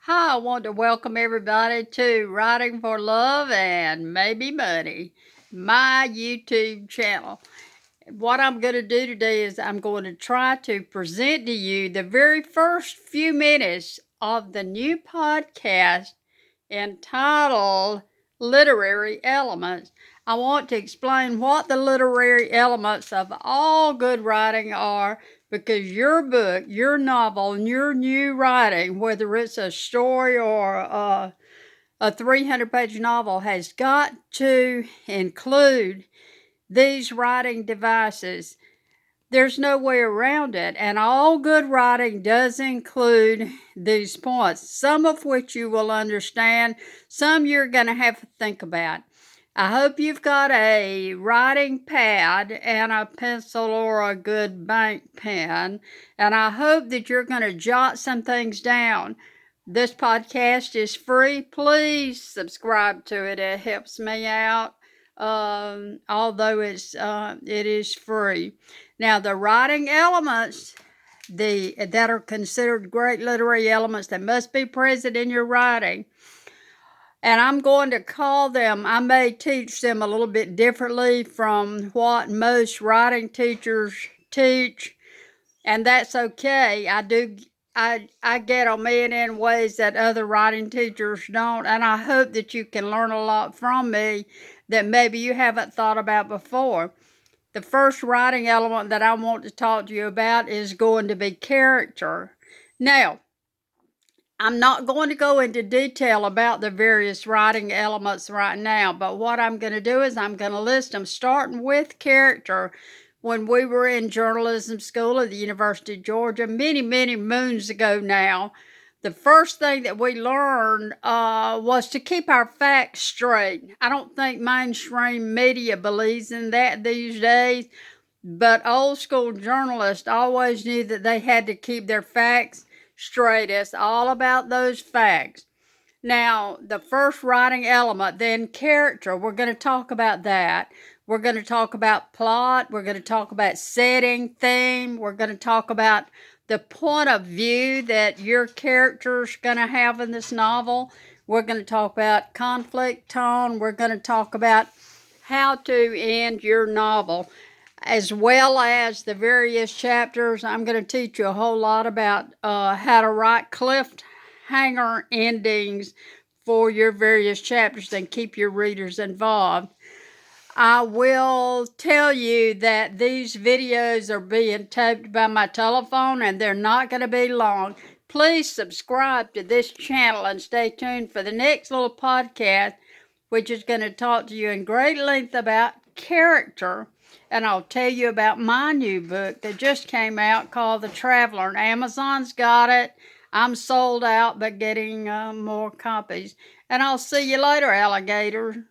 Hi, I want to welcome everybody to Writing for Love and Maybe Money, my YouTube channel. What I'm going to do today is I'm going to try to present to you the very first few minutes of the new podcast entitled Literary Elements. I want to explain what the literary elements of all good writing are, because your book, your novel, and your new writing, whether it's a story or a 300-page novel, has got to include these writing devices. There's no way around it, and all good writing does include these points, some of which you will understand, some you're going to have to think about. I hope you've got a writing pad and a pencil or a good bank pen, and I hope that you're going to jot some things down. This podcast is free. Please subscribe to it. It helps me out, although it is free. Now, the writing elements that are considered great literary elements that must be present in your writing, and I'm going to call them, I may teach them a little bit differently from what most writing teachers teach, and that's okay. I get on me in ways that other writing teachers don't, and I hope that you can learn a lot from me that maybe you haven't thought about before. The first writing element that I want to talk to you about is going to be character. Now, I'm not going to go into detail about the various writing elements right now, but what I'm going to do is I'm going to list them, starting with character. When we were in journalism school at the University of Georgia, many, many moons ago now, the first thing that we learned was to keep our facts straight. I don't think mainstream media believes in that these days, but old school journalists always knew that they had to keep their facts straight. It's all about those facts. Now, the first writing element, then character, we're going to talk about that. We're going to talk about plot. We're going to talk about setting, theme. We're going to talk about the point of view that your character's going to have in this novel. We're going to talk about conflict, tone. We're going to talk about how to end your novel, as well as the various chapters. I'm going to teach you a whole lot about how to write cliffhanger endings for your various chapters and keep your readers involved. I will tell you that these videos are being taped by my telephone and they're not going to be long. Please subscribe to this channel and stay tuned for the next little podcast, which is going to talk to you in great length about character. And I'll tell you about my new book that just came out called The Traveler. And Amazon's got it. I'm sold out, but getting more copies. And I'll see you later, alligator.